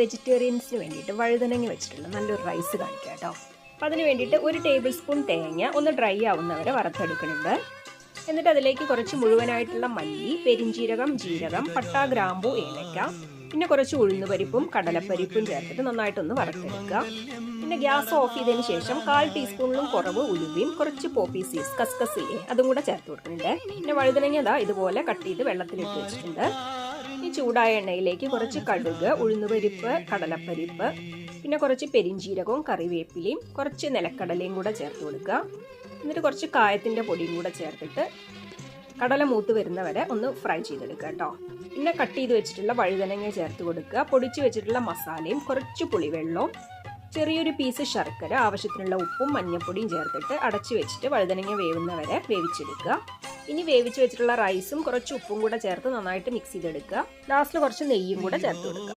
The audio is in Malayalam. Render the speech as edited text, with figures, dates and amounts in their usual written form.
വെജിറ്റേറിയൻസിന് വേണ്ടിയിട്ട് വഴുതനങ്ങ വെച്ചിട്ടുള്ള നല്ലൊരു റൈസ് കാണിക്കാം കേട്ടോ. അപ്പോൾ അതിന് വേണ്ടിയിട്ട് 1 ടേബിൾ സ്പൂൺ തേങ്ങ ഒന്ന് ഡ്രൈ ആവുന്നവരെ വറുത്തെടുക്കുന്നുണ്ട്. എന്നിട്ട് അതിലേക്ക് കുറച്ച് മുഴുവനായിട്ടുള്ള മല്ലി, പെരിഞ്ചീരകം, ജീരകം, പട്ട, ഗ്രാമ്പു, ഏലക്ക, പിന്നെ കുറച്ച് ഉഴുന്നുപരിപ്പും കടലപ്പരിപ്പും ചേർത്തിട്ട് നന്നായിട്ടൊന്ന് വറുത്തെടുക്കുക. പിന്നെ ഗ്യാസ് ഓഫ് ചെയ്തതിന് ശേഷം 1/4 ടീസ്പൂണിലും കുറവ് ഉലുവയും കുറച്ച് പോപ്പി സീഡ്സ് കസ്കസില്ലേ അതും കൂടെ ചേർത്ത് കൊടുക്കുന്നുണ്ട്. പിന്നെ വഴുതനങ്ങ ഇതുപോലെ കട്ട് ചെയ്ത് വെള്ളത്തിലിട്ട് വെച്ചിട്ടുണ്ട്. ഈ ചൂടായ എണ്ണയിലേക്ക് കുറച്ച് കടുക്, ഉഴുന്നുപരിപ്പ്, കടലപ്പരിപ്പ്, പിന്നെ കുറച്ച് പെരിഞ്ചീരകവും കറിവേപ്പിലയും കുറച്ച് നിലക്കടലയും കൂടെ ചേർത്ത് കൊടുക്കുക. എന്നിട്ട് കുറച്ച് കായത്തിൻ്റെ പൊടിയും കൂടെ ചേർത്തിട്ട് കടല മൂത്ത് വരുന്നവരെ ഒന്ന് ഫ്രൈ ചെയ്തെടുക്കുക കേട്ടോ. പിന്നെ കട്ട് ചെയ്ത് വെച്ചിട്ടുള്ള വഴുതനങ്ങ ചേർത്ത് കൊടുക്കുക. പൊടിച്ച് വെച്ചിട്ടുള്ള മസാലയും കുറച്ച് പുളിവെള്ളവും ചെറിയൊരു പീസ് ശർക്കര, ആവശ്യത്തിനുള്ള ഉപ്പും മഞ്ഞൾപ്പൊടിയും ചേർത്തിട്ട് അടച്ചു വെച്ചിട്ട് വഴുതനങ്ങ വേവുന്നവരെ വേവിച്ചെടുക്കുക. ഇനി വേവിച്ച് വെച്ചിട്ടുള്ള റൈസും കുറച്ച് ഉപ്പും കൂടെ ചേർത്ത് നന്നായിട്ട് മിക്സ് ചെയ്തെടുക്കുക. ലാസ്റ്റിൽ കുറച്ച് നെയ്യും കൂടെ ചേർത്ത് കൊടുക്കുക.